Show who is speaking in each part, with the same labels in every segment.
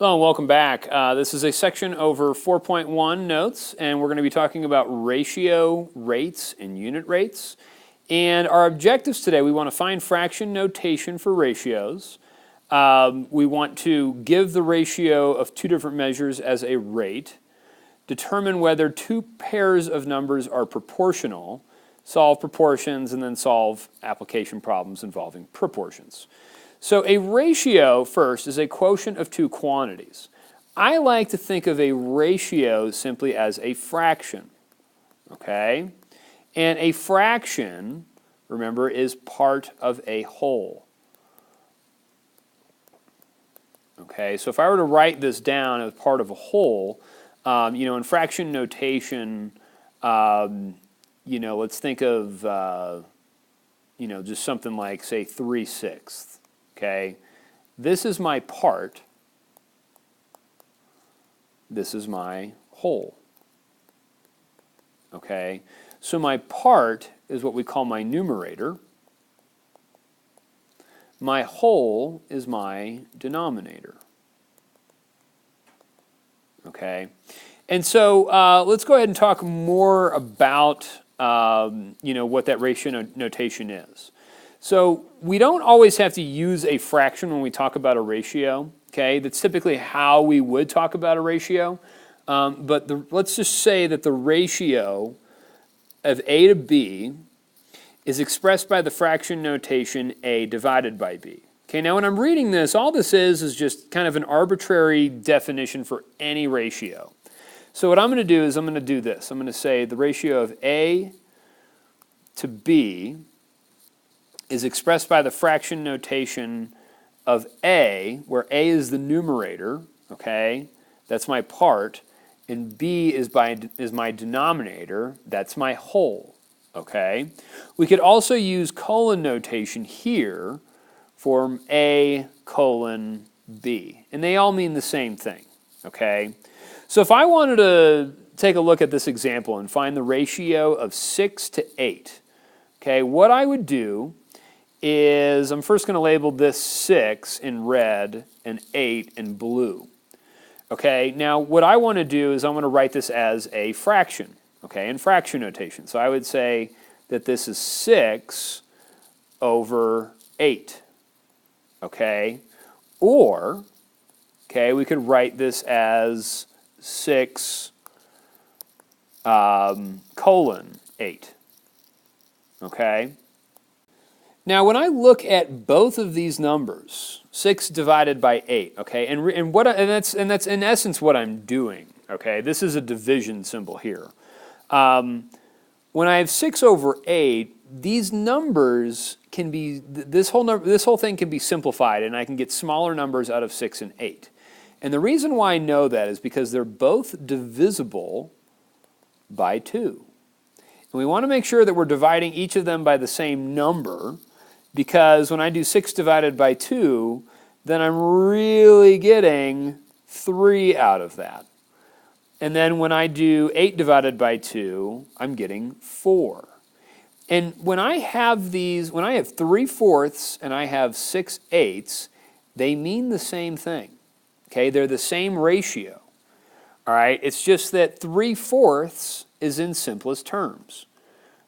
Speaker 1: Hello and welcome back. This is a section over 4.1 notes, and we're going to be talking about ratio rates and unit rates. And our objectives today, we want to find fraction notation for ratios. We want to give the ratio of two different measures as a rate, determine whether two pairs of numbers are proportional, solve proportions, and then solve application problems involving proportions. So a ratio, first, is a quotient of two quantities. I like to think of a ratio simply as a fraction, okay? And a fraction, remember, is part of a whole. Okay, so if I were to write this down as part of a whole, in fraction notation, let's think of, just something like, say, 3/6. Okay, this is my part, this is my whole. Okay, so my part is what we call my numerator. My whole is my denominator. Okay, and so let's go ahead and talk more about what that ratio notation is. So we don't always have to use a fraction when we talk about a ratio. Okay, that's typically how we would talk about a ratio. Let's just say that the ratio of A to B is expressed by the fraction notation A divided by B. Okay, now when I'm reading this, all this is just kind of an arbitrary definition for any ratio. So what I'm going to do is I'm going to do this. I'm going to say the ratio of A to B is expressed by the fraction notation of A, where A is the numerator, okay, that's my part, and B is my denominator, that's my whole, okay. We could also use colon notation here for A colon B, and they all mean the same thing, okay. So if I wanted to take a look at this example and find the ratio of 6 to 8, okay, what I would do is I'm first going to label this 6 in red and 8 in blue. Okay, now what I want to do is I'm going to write this as a fraction, okay, in fraction notation. So I would say that this is 6 over 8, okay, or, okay, we could write this as 6 colon 8, okay. Now, when I look at both of these numbers, 6 divided by 8, okay, and that's in essence what I'm doing, okay. This is a division symbol here. When I have 6 over 8, these numbers can be this whole thing can be simplified, and I can get smaller numbers out of 6 and 8. And the reason why I know that is because they're both divisible by 2. And we want to make sure that we're dividing each of them by the same number, because when I do 6 divided by 2, then I'm really getting 3 out of that. And then when I do 8 divided by 2, I'm getting 4. And when I have 3/4 and I have 6/8, they mean the same thing. Okay, they're the same ratio. All right, it's just that 3/4 is in simplest terms.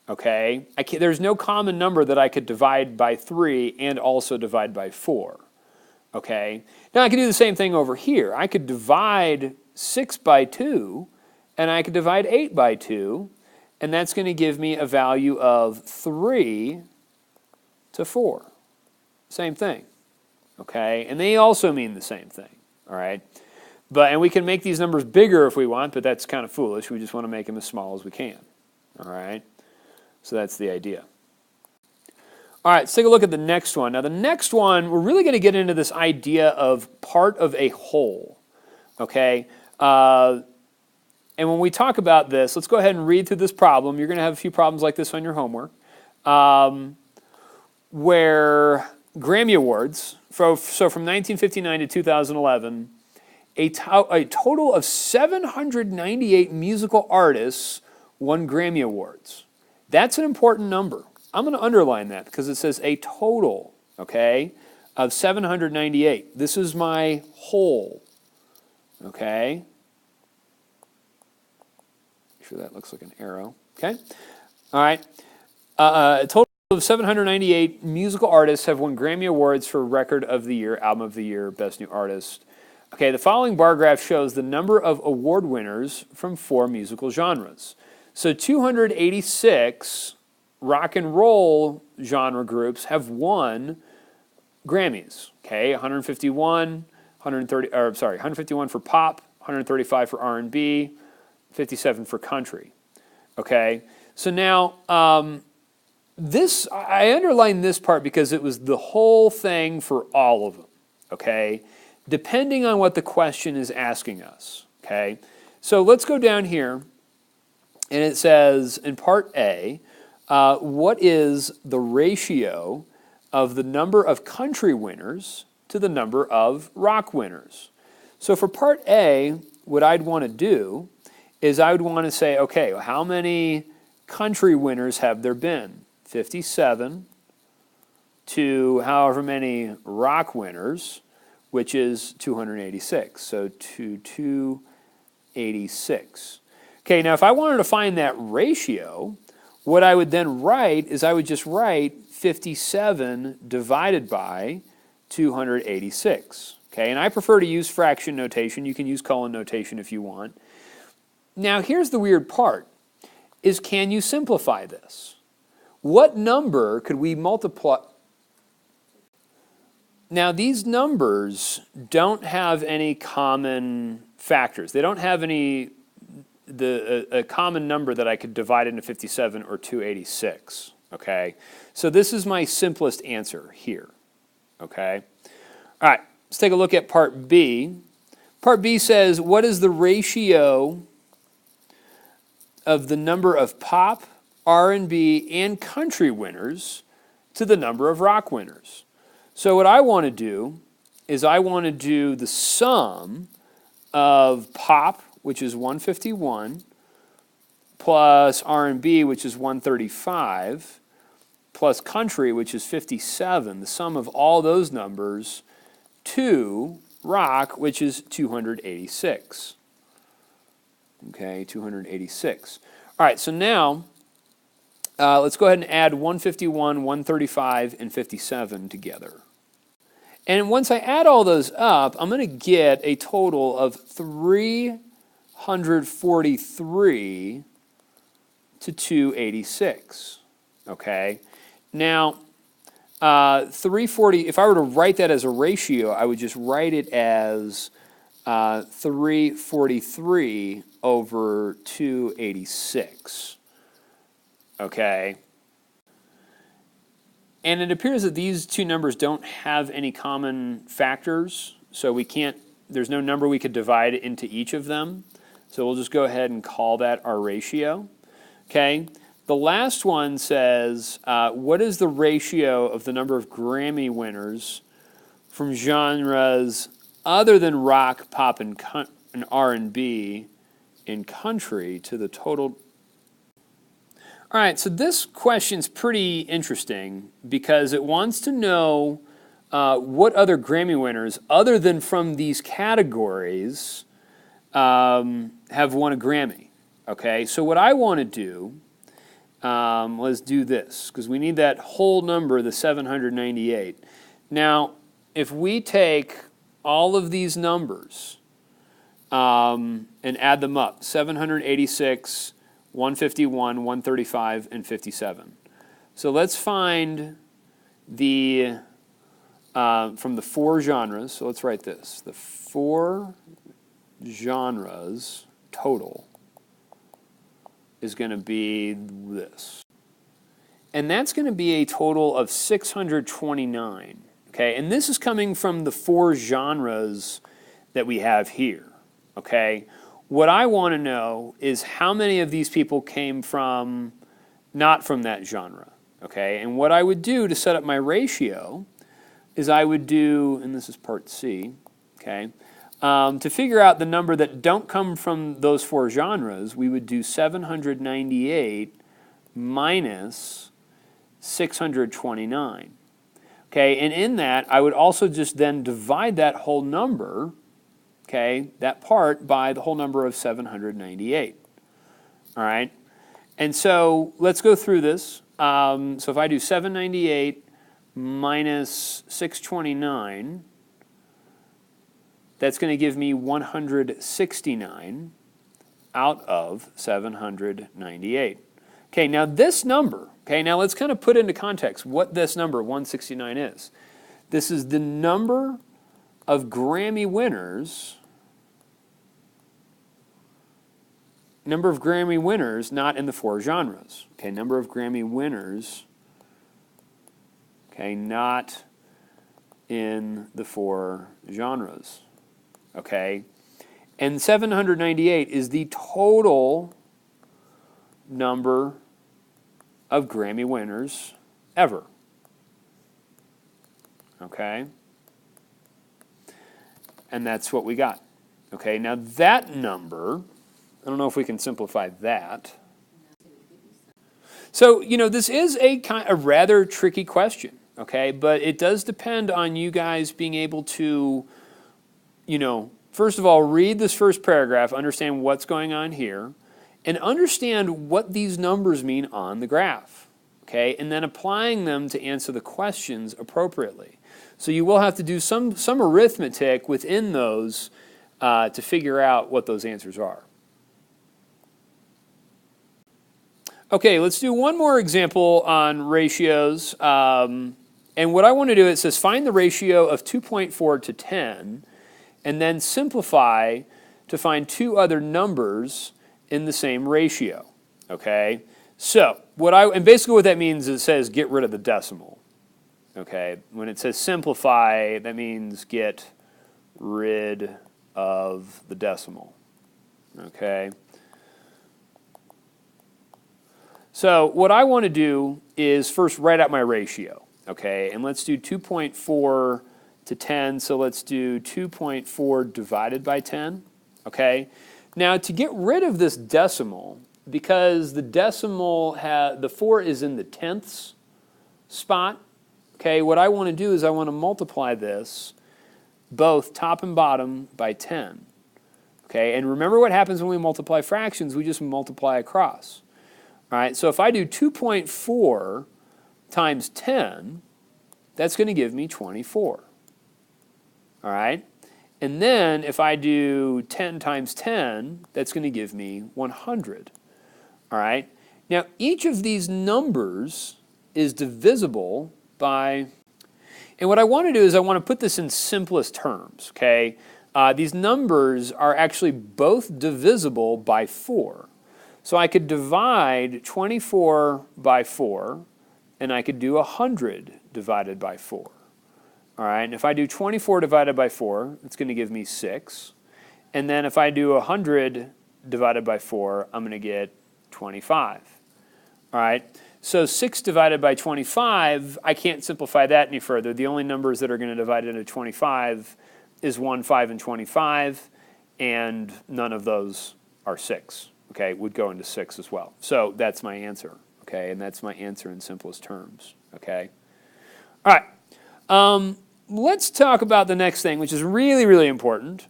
Speaker 1: Okay, there's no common number that I could divide by 3 and also divide by 4. Okay, now I could do the same thing over here. I could divide 6 by 2 and I could divide 8 by 2, and that's going to give me a value of 3 to 4. Same thing. Okay, and they also mean the same thing. All right, and we can make these numbers bigger if we want, but that's kind of foolish. We just want to make them as small as we can. All right. So that's the idea. All right, let's take a look at the next one. Now the next one, we're really going to get into this idea of part of a whole, okay? And when we talk about this, let's go ahead and read through this problem. You're going to have a few problems like this on your homework, where Grammy Awards, so from 1959 to 2011, a total of 798 musical artists won Grammy Awards. That's an important number. I'm going to underline that because it says a total, okay, of 798. This is my whole, Okay. Make sure that looks like an arrow. Okay. All right. A total of 798 musical artists have won Grammy Awards for Record of the Year, Album of the Year, Best New Artist. Okay, the following bar graph shows the number of award winners from 4 musical genres. So 286 rock and roll genre groups have won Grammys. Okay, 151 for pop, 135 for R&B, 57 for country. Okay, so now I underline this part because it was the whole thing for all of them. Okay, depending on what the question is asking us. Okay, so let's go down here, and it says in part A, what is the ratio of the number of country winners to the number of rock winners? So for part A, what I'd want to do is I would want to say, okay, how many country winners have there been? 57 to however many rock winners, which is 286. So to 286. Okay, now if I wanted to find that ratio, what I would then write is I would just write 57 divided by 286. Okay, and I prefer to use fraction notation. You can use colon notation if you want. Now here's the weird part, is can you simplify this? What number could we multiply? Now these numbers don't have any common factors. They don't have a common number that I could divide into 57 or 286. Okay, so this is my simplest answer here. Okay, all right, let's take a look at part B. Part B says, what is the ratio of the number of pop, R&B, and country winners to the number of rock winners? So what I want to do is I want to do the sum of pop, which is 151, plus R&B, which is 135, plus country, which is 57, the sum of all those numbers, to rock, which is 286. Okay, 286. All right, so now let's go ahead and add 151, 135, and 57 together. And once I add all those up, I'm going to get a total of 343 to 286. Okay, now 340, if I were to write that as a ratio, I would just write it as 343 over 286. Okay. And it appears that these two numbers don't have any common factors, so there's no number we could divide into each of them. So we'll just go ahead and call that our ratio. Okay. The last one says, what is the ratio of the number of Grammy winners from genres other than rock, pop, and R&B in country to the total? All right, so this question's pretty interesting because it wants to know what other Grammy winners, other than from these categories, have won a Grammy. Okay, so what I want to do, let's do this, because we need that whole number, the 798. Now, if we take all of these numbers and add them up, 786, 151, 135, and 57. So let's find the, from the 4 genres, so let's write this. The 4 genres total is going to be this. And that's going to be a total of 629. Okay, and this is coming from the 4 genres that we have here. Okay. What I want to know is how many of these people came from, not from that genre, okay? And what I would do to set up my ratio is I would do, and this is part C, okay? To figure out the number that don't come from those 4 genres, we would do 798 minus 629, okay? And in that, I would also just then divide that whole number okay, that part by the whole number of 798. All right? And so let's go through this. So if I do 798 minus 629, that's going to give me 169 out of 798. Okay, now this number, okay, now let's kind of put into context what this number, 169, is. This is the number of Grammy winners, not in the 4 genres. Okay, number of Grammy winners, okay, not in the 4 genres. Okay, and 798 is the total number of Grammy winners ever. Okay, and that's what we got. Okay, now that number, I don't know if we can simplify that. So, this is a rather tricky question, okay, but it does depend on you guys being able to, first of all, read this first paragraph, understand what's going on here, and understand what these numbers mean on the graph, okay, and then applying them to answer the questions appropriately. So you will have to do some arithmetic within those to figure out what those answers are. Okay, let's do one more example on ratios. And what I want to do, it says find the ratio of 2.4 to 10, and then simplify to find 2 other numbers in the same ratio. Okay, so basically what that means is it says get rid of the decimal. Okay, when it says simplify, that means get rid of the decimal. Okay. So what I want to do is first write out my ratio, okay? And let's do 2.4 to 10, so let's do 2.4 divided by 10, okay? Now to get rid of this decimal, because the decimal, the 4 is in the tenths spot, okay, what I want to do is I want to multiply this, both top and bottom, by 10, okay? And remember what happens when we multiply fractions, we just multiply across. All right, so if I do 2.4 times 10, that's going to give me 24. All right, and then if I do 10 times 10, that's going to give me 100. All right, now each of these numbers is divisible by, and what I want to do is I want to put this in simplest terms, okay? These numbers are actually both divisible by 4. So I could divide 24 by 4, and I could do 100 divided by 4. All right, and if I do 24 divided by 4, it's going to give me 6. And then if I do 100 divided by 4, I'm going to get 25. All right, so 6 divided by 25, I can't simplify that any further. The only numbers that are going to divide into 25 is 1, 5, and 25, and none of those are 6. Okay, would go into 6 as well. So that's my answer, okay, and that's my answer in simplest terms, okay. All right, let's talk about the next thing, which is really, really important,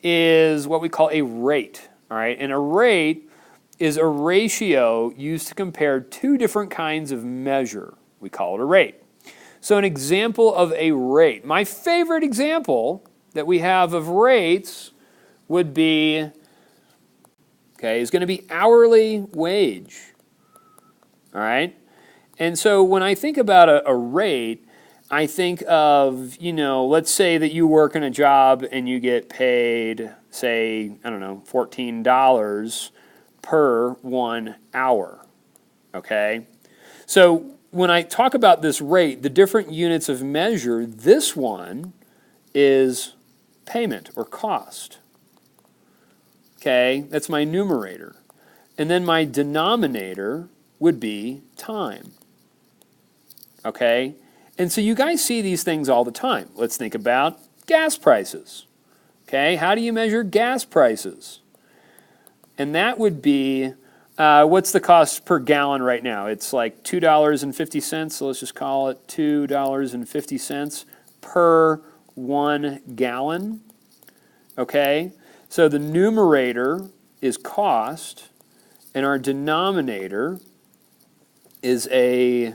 Speaker 1: is what we call a rate, all right, and a rate is a ratio used to compare 2 different kinds of measure. We call it a rate. So an example of a rate, my favorite example that we have of rates would be, okay, is going to be hourly wage, all right? And so when I think about a rate, I think of, let's say that you work in a job and you get paid, say, I don't know, $14 per 1 hour, okay? So when I talk about this rate, the different units of measure, this one is payment or cost. Okay, that's my numerator. And then my denominator would be time. Okay, and so you guys see these things all the time. Let's think about gas prices. Okay, how do you measure gas prices? And that would be, what's the cost per gallon right now? It's like $2.50, so let's just call it $2.50 per 1 gallon. okay? So the numerator is cost, and our denominator is a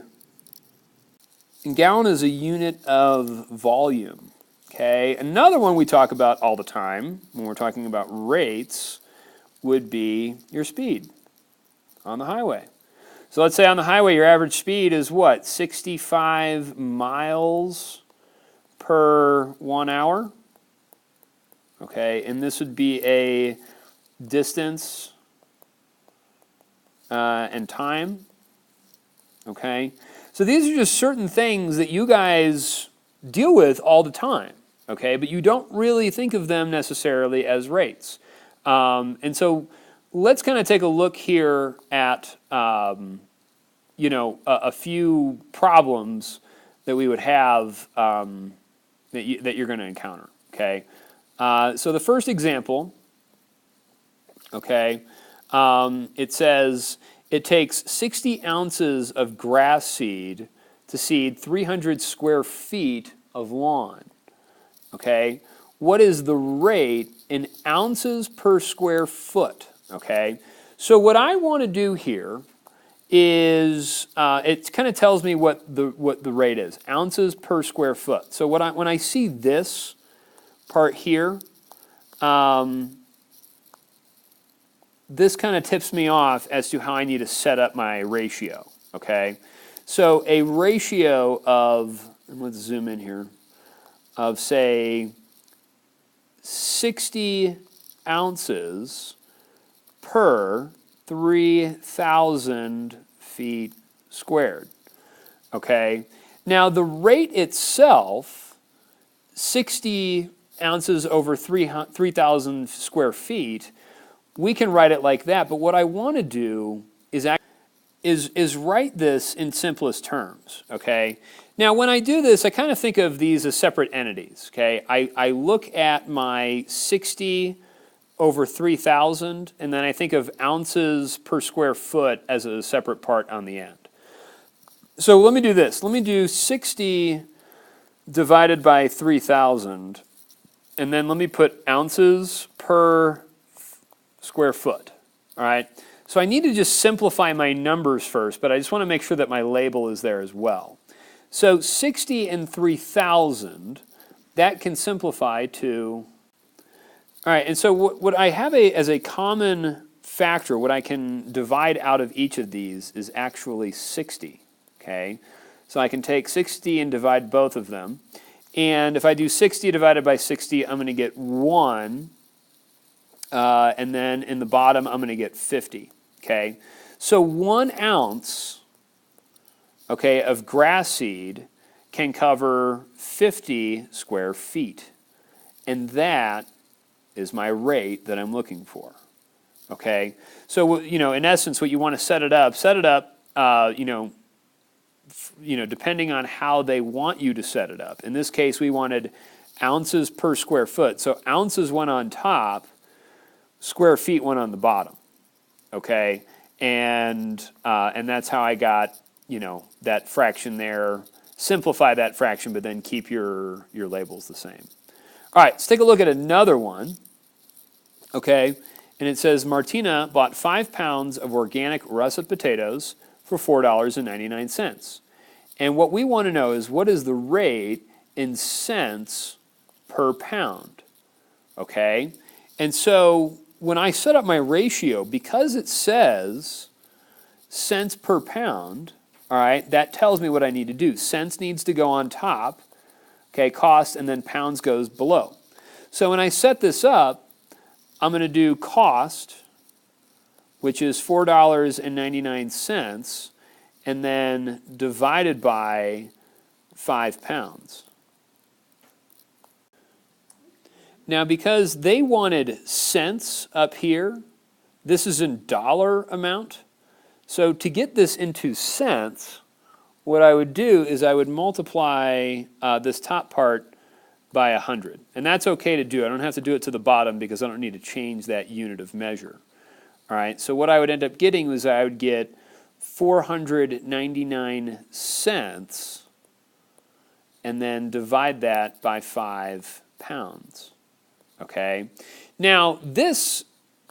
Speaker 1: gallon is a unit of volume, okay? Another one we talk about all the time when we're talking about rates would be your speed on the highway. So let's say on the highway your average speed is what? 65 miles per 1 hour, okay? And this would be a distance and time, okay? So these are just certain things that you guys deal with all the time, okay? But you don't really think of them necessarily as rates. And so let's kind of take a look here at, you know, a few problems that we would have that you're going to encounter, okay? So the first example, okay, it says it takes 60 ounces of grass seed to seed 300 square feet of lawn, okay? What is the rate in ounces per square foot, okay? So what I want to do here is, it kind of tells me what the rate is, ounces per square foot. So when I see this part here, this kind of tips me off as to how I need to set up my ratio, okay? So a ratio of, and let's zoom in here, of say 60 ounces per 3,000 feet squared, okay? Now the rate itself, 60 ounces over 3,000 square feet, we can write it like that, but what I want to do is write this in simplest terms, okay? Now, when I do this, I kind of think of these as separate entities, okay? I look at my 60 over 3,000, and then I think of ounces per square foot as a separate part on the end. So let me do this. Let me do 60 divided by 3,000, and then let me put ounces per square foot, all right? So I need to just simplify my numbers first, but I just want to make sure that my label is there as well. So 60 and 3,000, that can simplify to, all right, and so what I have as a common factor, what I can divide out of each of these is actually 60, okay? So I can take 60 and divide both of them, and if I do 60 divided by 60, I'm going to get 1, and then in the bottom, I'm going to get 50, okay? So 1 ounce, okay, of grass seed can cover 50 square feet. And that is my rate that I'm looking for, okay? So, you know, in essence, what you want to set it up, you know, depending on how they want you to set it up. In this case, we wanted ounces per square foot. So ounces went on top, square feet went on the bottom, okay? And that's how I got, you know, that fraction there. Simplify that fraction, but then keep your labels the same. All right, let's take a look at another one, okay? And it says Martina bought 5 pounds of organic russet potatoes for $4.99. And what we want to know is what is the rate in cents per pound, okay? And so when I set up my ratio, because it says cents per pound, all right, that tells me what I need to do. Cents needs to go on top, okay, cost, and then pounds goes below. So when I set this up, I'm going to do cost, which is $4.99, and then divided by 5 pounds. Now, because they wanted cents up here, this is in dollar amount. So to get this into cents, what I would do is I would multiply this top part by 100. And that's okay to do. I don't have to do it to the bottom because I don't need to change that unit of measure. All right, so what I would end up getting was I would get 499 cents and then divide that by 5 pounds. okay? Now, this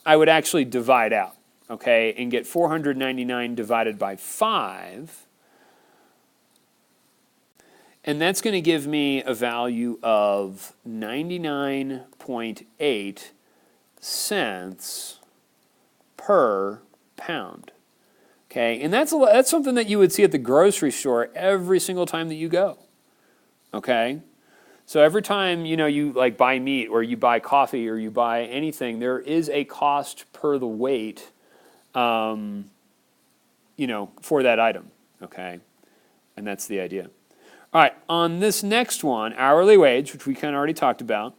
Speaker 1: I would actually divide out, okay, and get 499 divided by 5. And that's going to give me a value of 99.8 cents per pound. Okay, and that's something that you would see at the grocery store every single time that you go. Okay? So every time, you like buy meat or you buy coffee or you buy anything, there is a cost per the weight for that item. Okay? And that's the idea. All right, on this next one, hourly wage, which we kind of already talked about,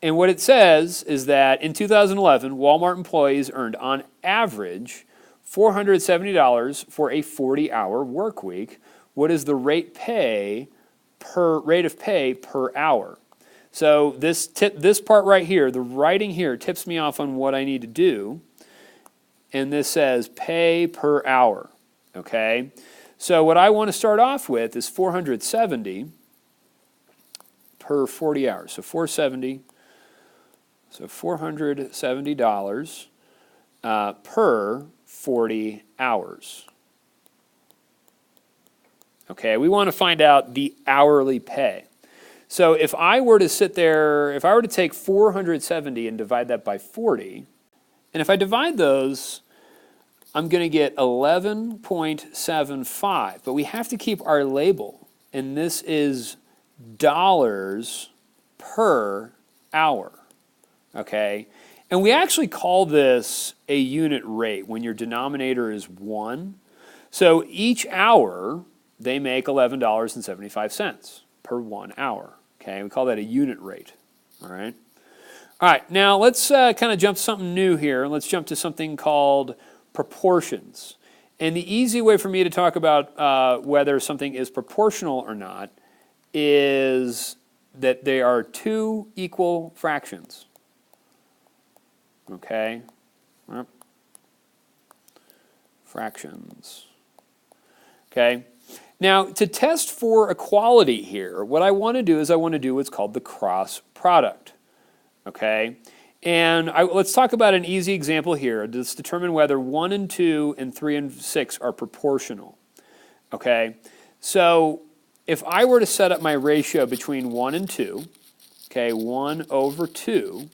Speaker 1: and what it says is that in 2011, Walmart employees earned on average $470 for a 40-hour work week. What is the rate of pay per hour? So this part right here, the writing here tips me off on what I need to do. And this says pay per hour. Okay, so what I want to start off with is 470 per 40 hours. So 470. So $470 per 40 hours. Okay, we want to find out the hourly pay. So if I were to take 470 and divide that by 40, and if I divide those, I'm going to get 11.75. But we have to keep our label, and this is dollars per hour. Okay, and we actually call this a unit rate when your denominator is 1. So each hour, they make $11.75 per 1 hour. Okay, we call that a unit rate. All right. All right, now let's kind of jump to something new here. Let's jump to something called proportions. And the easy way for me to talk about whether something is proportional or not is that they are two equal fractions. Okay, fractions. Okay, now to test for equality here, what I want to do is I want to do what's called the cross product. Okay, and let's talk about an easy example here. Let's determine whether 1 and 2 and 3 and 6 are proportional. Okay, so if I were to set up my ratio between 1 and 2, okay, 1 over 2,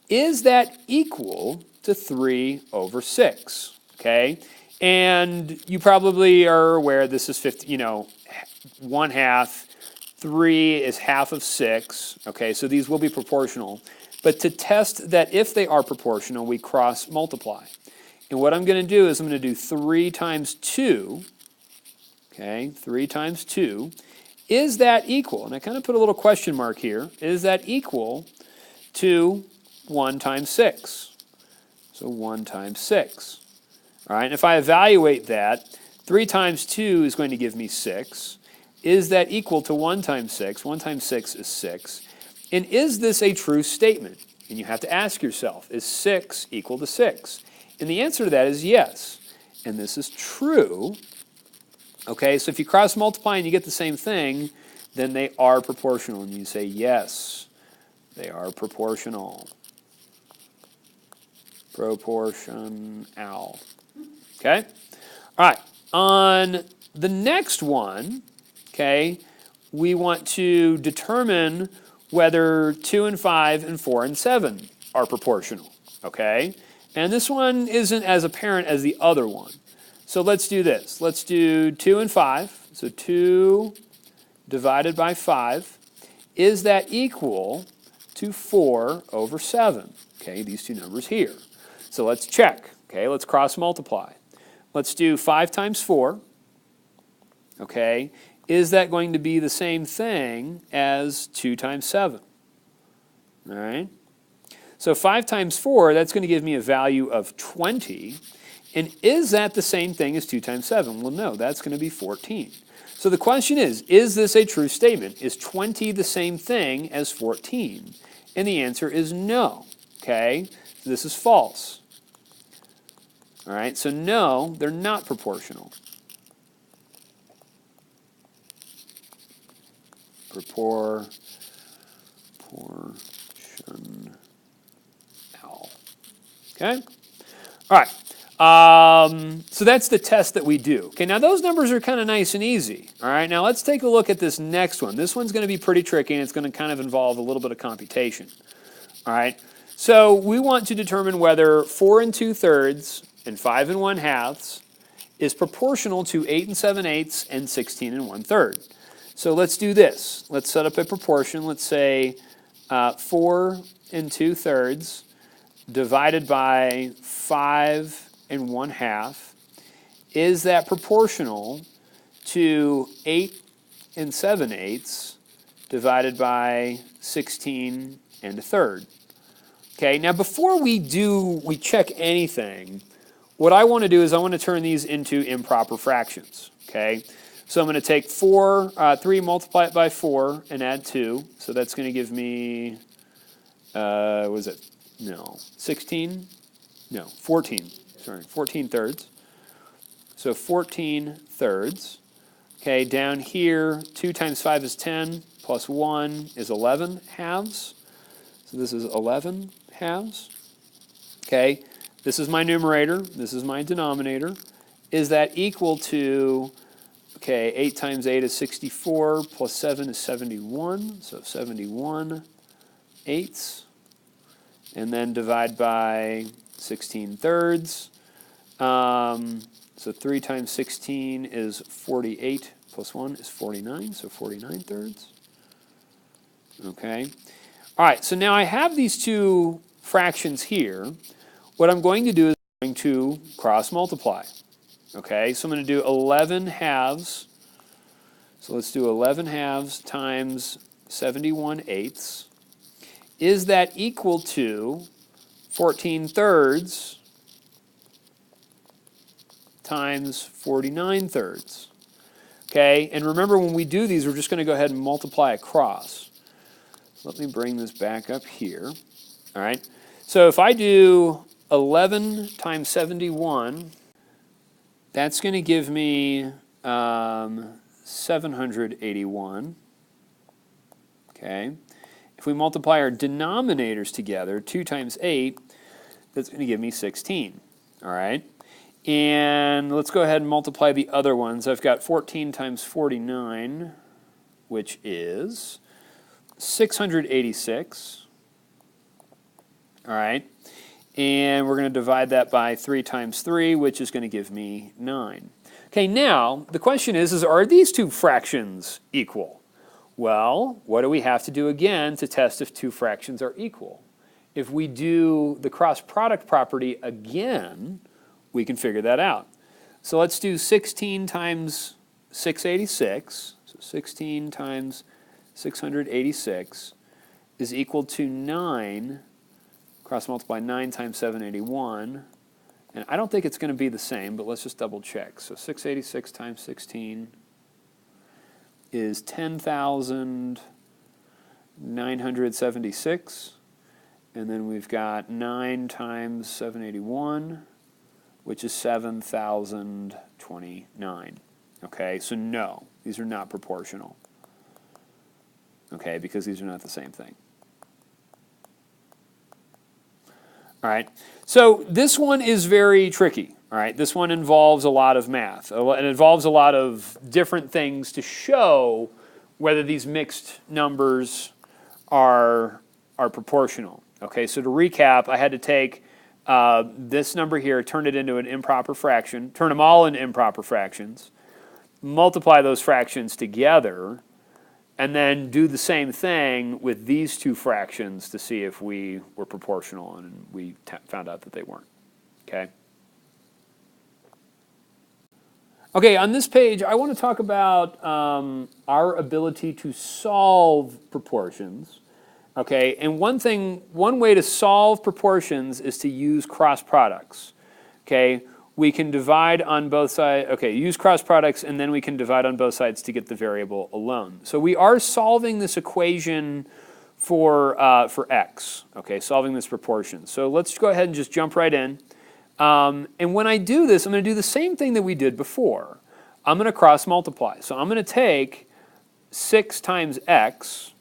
Speaker 1: is that equal to 3 over 6? Okay, and you probably are aware this is 50, 1/2. 3 is half of 6. Okay, so these will be proportional. But to test that if they are proportional, we cross multiply. And what I'm going to do is I'm going to do 3 times 2. Okay, 3 times 2. Is that equal? And I kind of put a little question mark here. Is that equal to 1 times 6? So 1 times 6. All right, and if I evaluate that, 3 times 2 is going to give me 6. Is that equal to 1 times 6? 1 times 6 is 6. And is this a true statement? And you have to ask yourself, is 6 equal to 6? And the answer to that is yes. And this is true. Okay, so if you cross multiply and you get the same thing, then they are proportional. And you say, yes, they are proportional. Proportional. Okay? All right, on the next one, okay, we want to determine whether 2 and 5 and 4 and 7 are proportional, okay? And this one isn't as apparent as the other one. So let's do this. Let's do 2 and 5. So 2 divided by 5. Is that equal to 4 over 7? Okay, these two numbers here. So let's check. Okay, let's cross multiply. Let's do 5 times 4. Okay, is that going to be the same thing as 2 times 7? All right. So 5 times 4, that's going to give me a value of 20. And is that the same thing as 2 times 7? Well, no, that's going to be 14. So the question is this a true statement? Is 20 the same thing as 14? And the answer is no. Okay, so this is false. All right, so no, they're not proportional. Proportional. proportional. Okay? All right. So that's the test that we do. Okay, now those numbers are kind of nice and easy. All right, now let's take a look at this next one. This one's going to be pretty tricky, and it's going to kind of involve a little bit of computation. All right, so we want to determine whether 4 2/3 and 5 1/2 is proportional to 8 7/8 and 16 1/3. So let's do this. Let's set up a proportion. Let's say 4 2/3 divided by 5 1/2. Is that proportional to 8 7/8 divided by 16 1/3? Okay, now before we check anything, what I want to do is I want to turn these into improper fractions. Okay, so I'm going to take 3, multiply it by 4, and add 2. So that's going to give me, what is it? No, 16? No, 14. Sorry, 14 thirds. So 14 thirds. Okay, down here, 2 times 5 is 10, plus 1 is 11 halves. So this is 11 halves. Okay, this is my numerator, this is my denominator. Is that equal to, okay, 8 times 8 is 64, plus 7 is 71, so 71 eighths. And then divide by 16 thirds. So 3 times 16 is 48, plus 1 is 49, so 49 thirds. Okay. All right, so now I have these two fractions here. What I'm going to do is I'm going to cross multiply. Okay, so I'm going to do 11 halves. So let's do 11 halves times 71 eighths. Is that equal to 14 thirds times 49 thirds? Okay, and remember when we do these, we're just going to go ahead and multiply across. So let me bring this back up here. All right, so if I do 11 times 71, that's going to give me 781. Okay. If we multiply our denominators together, 2 times 8, that's going to give me 16. All right? And let's go ahead and multiply the other ones. I've got 14 times 49, which is 686. All right? And we're going to divide that by 3 times 3, which is going to give me 9. Okay, now the question is are these two fractions equal? Well, what do we have to do again to test if two fractions are equal? If we do the cross product property again, we can figure that out. So let's do 16 times 686. So 16 times 686 is equal to 9. Cross multiply 9 times 781. And I don't think it's going to be the same, but let's just double check. So 686 times 16 is 10,976. And then we've got 9 times 781, which is 7,029. Okay, so no, these are not proportional. Okay, because these are not the same thing. All right, so this one is very tricky. All right, this one involves a lot of math. It involves a lot of different things to show whether these mixed numbers are proportional. Okay, so to recap, I had to take this number here, turn it into an improper fraction, turn them all into improper fractions, multiply those fractions together, and then do the same thing with these two fractions to see if we were proportional, and we found out that they weren't. Okay? Okay, on this page, I want to talk about our ability to solve proportions. Okay, and one way to solve proportions is to use cross products. Okay, we can divide on both sides. Okay, use cross products, and then we can divide on both sides to get the variable alone. So we are solving this equation for x. Okay, solving this proportion. So let's go ahead and just jump right in. And when I do this, I'm going to do the same thing that we did before. I'm going to cross multiply. So I'm going to take 6 times x.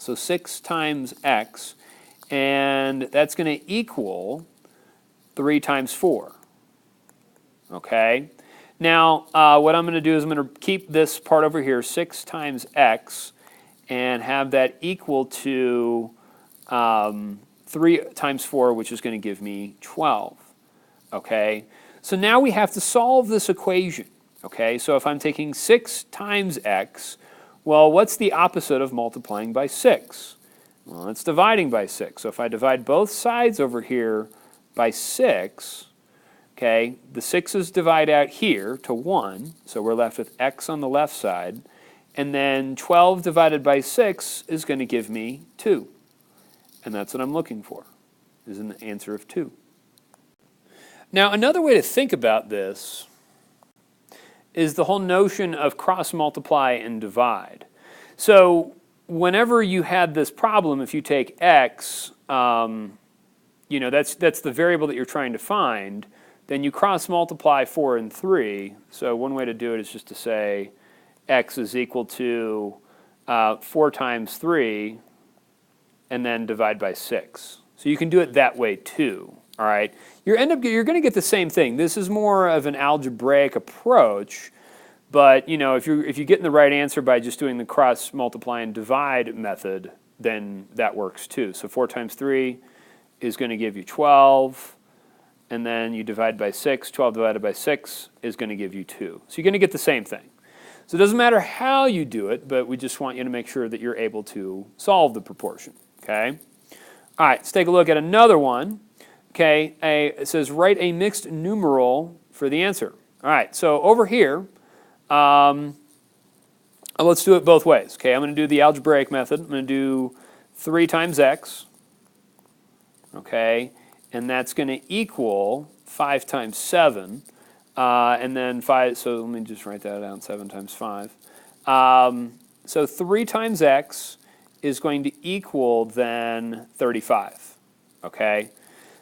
Speaker 1: So 6 times x, and that's going to equal 3 times 4. Okay? Now, what I'm going to do is I'm going to keep this part over here, 6 times x, and have that equal to 3 times 4, which is going to give me 12. Okay? So now we have to solve this equation. Okay? So if I'm taking 6 times x, well, what's the opposite of multiplying by 6? Well, it's dividing by 6. So if I divide both sides over here by 6, okay, the 6's divide out here to 1, so we're left with x on the left side, and then 12 divided by 6 is going to give me 2. And that's what I'm looking for, is an answer of 2. Now, another way to think about this is the whole notion of cross-multiply and divide. So whenever you had this problem, if you take x, you know, that's the variable that you're trying to find, then you cross-multiply 4 and 3. So one way to do it is just to say x is equal to 4 times 3, and then divide by 6. So you can do it that way too. All right, you're going to get the same thing. This is more of an algebraic approach, but you know, if you're getting the right answer by just doing the cross multiply and divide method, then that works too. So 4 times 3 is going to give you 12, and then you divide by 6. 12 divided by 6 is going to give you 2. So you're going to get the same thing. So it doesn't matter how you do it, but we just want you to make sure that you're able to solve the proportion. Okay. All right, let's take a look at another one. Okay, it says write a mixed numeral for the answer. All right, so over here, let's do it both ways. Okay, I'm going to do the algebraic method. I'm going to do 3 times x. Okay, and that's going to equal 5 times 7. And then 5, so let me just write that down, 7 times 5. So 3 times x is going to equal then 35. Okay.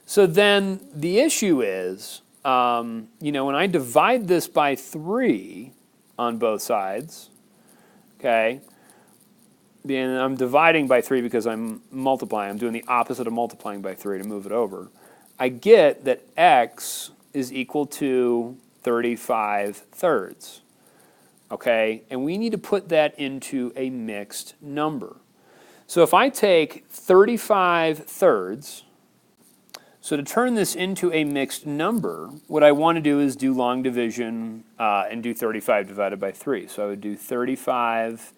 Speaker 1: So then the issue is, you know, when I divide this by 3 on both sides, okay, then I'm dividing by 3 because I'm multiplying. I'm doing the opposite of multiplying by 3 to move it over. I get that x is equal to 35 thirds, okay? And we need to put that into a mixed number. So if I take 35 thirds, so to turn this into a mixed number, what I want to do is do long division and do 35 divided by 3. So I would do 35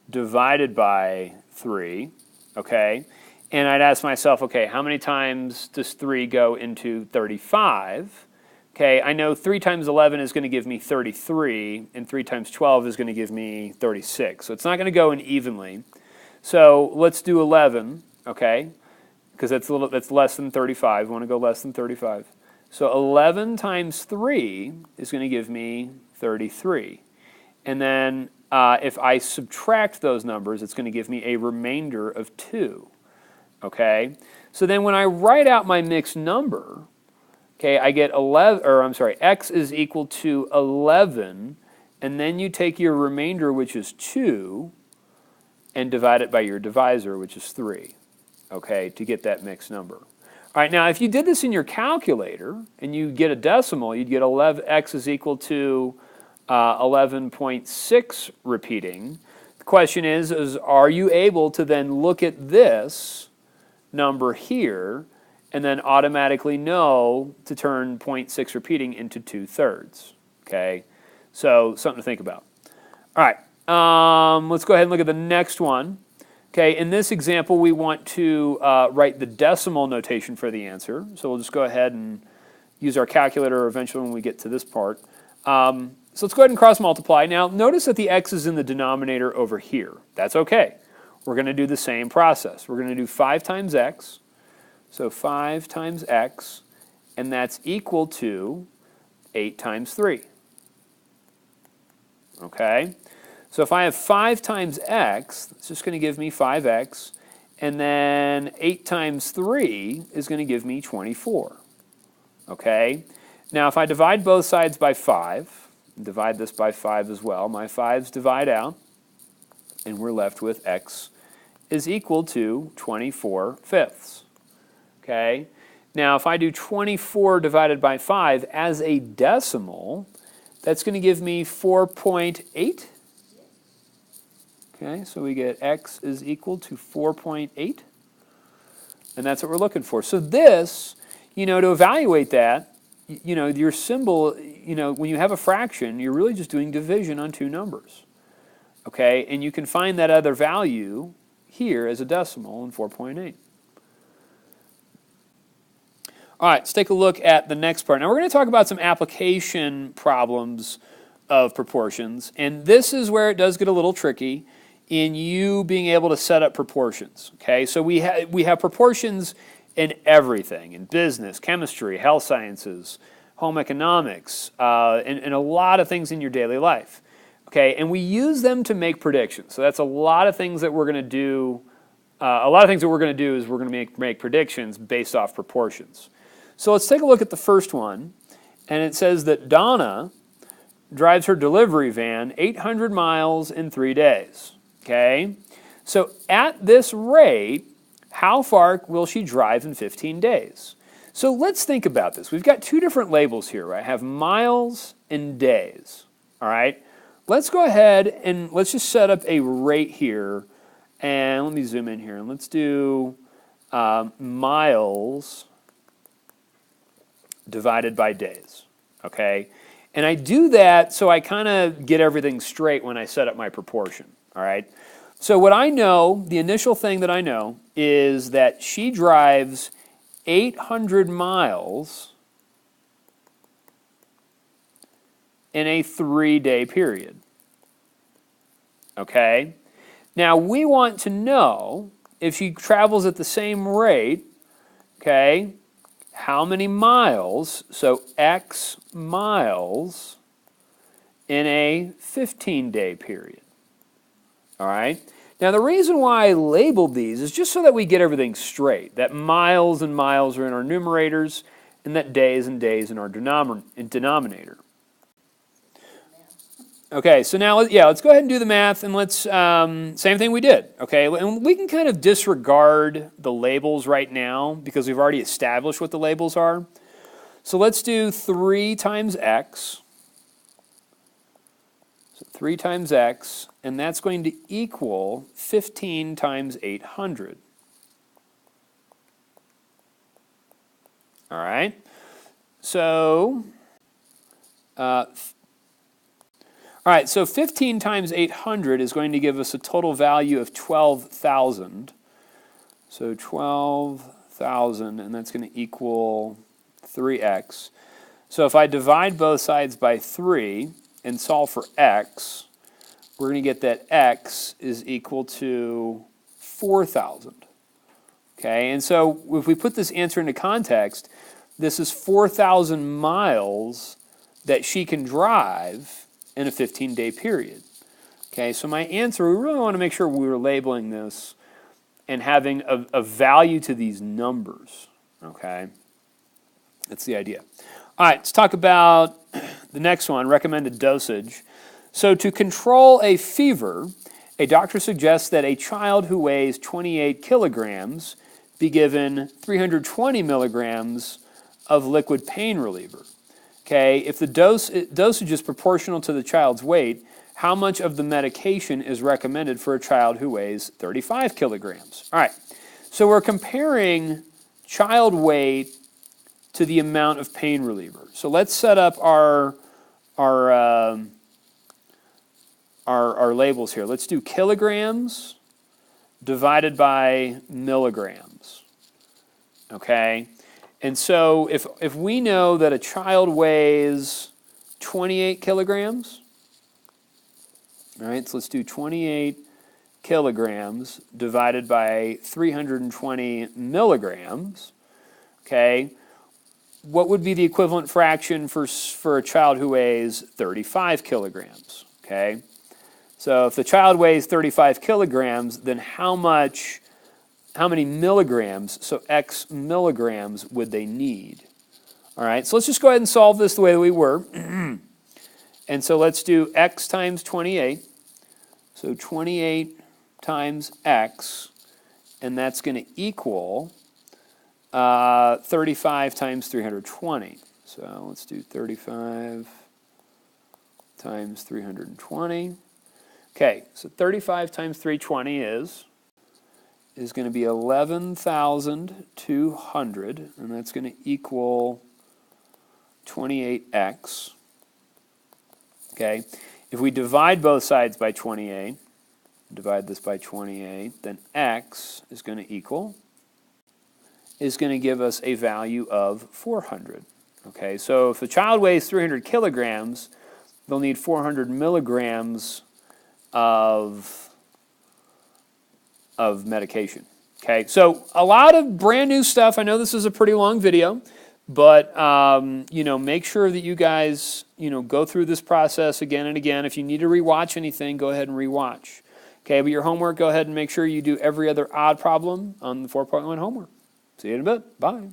Speaker 1: divided by 3, okay? And I'd ask myself, okay, how many times does 3 go into 35? Okay, I know 3 times 11 is going to give me 33, and 3 times 12 is going to give me 36. So it's not going to go in evenly. So let's do 11, okay? Because that's less than 35. We want to go less than 35. So 11 times 3 is going to give me 33. And then if I subtract those numbers, it's going to give me a remainder of 2. Okay? So then when I write out my mixed number, okay, I get x is equal to 11, and then you take your remainder, which is 2, and divide it by your divisor, which is 3. Okay, to get that mixed number. All right, now if you did this in your calculator and you get a decimal, you'd get x is equal to 11.6 repeating. The question is are you able to then look at this number here and then automatically know to turn 0.6 repeating into 2/3? Okay, so something to think about. All right, let's go ahead and look at the next one. Okay, in this example, we want to write the decimal notation for the answer. So we'll just go ahead and use our calculator eventually when we get to this part. So let's go ahead and cross multiply. Now, notice that the x is in the denominator over here. That's okay. We're going to do the same process. We're going to do 5 times x. So 5 times x, and that's equal to 8 times 3. Okay? So if I have 5 times x, it's just going to give me 5x, and then 8 times 3 is going to give me 24. Okay? Now if I divide both sides by 5, divide this by 5 as well, my 5's divide out, and we're left with x is equal to 24/5. Okay? Now, if I do 24 divided by 5 as a decimal, that's going to give me 4.8. Okay, so we get x is equal to 4.8. And that's what we're looking for. So this, to evaluate that, your symbol, when you have a fraction, you're really just doing division on two numbers. Okay, and you can find that other value here as a decimal in 4.8. All right, let's take a look at the next part. Now we're going to talk about some application problems of proportions, and this is where it does get a little tricky in you being able to set up proportions. Okay, so we have proportions in everything, in business, chemistry, health sciences, home economics, and a lot of things in your daily life. Okay, and we use them to make predictions. So that's a lot of things that we're going to do. A lot of things that we're going to do is we're going to make predictions based off proportions. So let's take a look at the first one, and it says that Donna drives her delivery van 800 miles in 3 days. Okay, so at this rate, how far will she drive in 15 days? So let's think about this. We've got two different labels here, right? I have miles and days. All right, let's go ahead and let's just set up a rate here, and let me zoom in here, and let's do miles divided by days, okay? And I do that so I kind of get everything straight when I set up my proportion, all right? So what I know, the initial thing that I know, is that she drives 800 miles in a 3-day period, okay? Now we want to know if she travels at the same rate, okay, how many miles, so X miles in a 15-day period. All right? Now the reason why I labeled these is just so that we get everything straight, that miles and miles are in our numerators and that days and days in our denominator. Okay, so now, let's go ahead and do the math, and let's, same thing we did, okay? And we can kind of disregard the labels right now because we've already established what the labels are. So let's do 3 times x. So 3 times x, and that's going to equal 15 times 800. All right? So, all right, so 15 times 800 is going to give us a total value of 12,000. So 12,000, and that's going to equal 3x. So if I divide both sides by 3 and solve for x, we're going to get that x is equal to 4,000. Okay, and so if we put this answer into context, this is 4,000 miles that she can drive in a 15-day period. Okay, so my answer, we really want to make sure we were labeling this and having a value to these numbers. Okay, that's the idea. All right, let's talk about the next one, recommended dosage. So to control a fever, a doctor suggests that a child who weighs 28 kilograms be given 320 milligrams of liquid pain reliever. Okay, if the dosage is proportional to the child's weight, how much of the medication is recommended for a child who weighs 35 kilograms? All right, so we're comparing child weight to the amount of pain reliever. So let's set up our labels here. Let's do kilograms divided by milligrams. Okay. And so if we know that a child weighs 28 kilograms, all right, so let's do 28 kilograms divided by 320 milligrams, okay, what would be the equivalent fraction for a child who weighs 35 kilograms, okay? So if the child weighs 35 kilograms, then how many milligrams, so X milligrams, would they need? All right, so let's just go ahead and solve this the way that we were. And so let's do X times 28. So 28 times X and that's going to equal 35 times 320. So let's do 35 times 320. Okay, so 35 times 320 is going to be 11,200, and that's going to equal 28x. Okay, if we divide both sides by 28, divide this by 28, then x is going to give us a value of 400. Okay, so if the child weighs 300 kilograms, they'll need 400 milligrams of medication. Okay, so a lot of brand new stuff. I know this is a pretty long video, but make sure that you guys go through this process again and again. If you need to rewatch anything, go ahead and rewatch. Okay, but your homework, go ahead and make sure you do every other odd problem on the 4.1 homework. See you in a bit. Bye.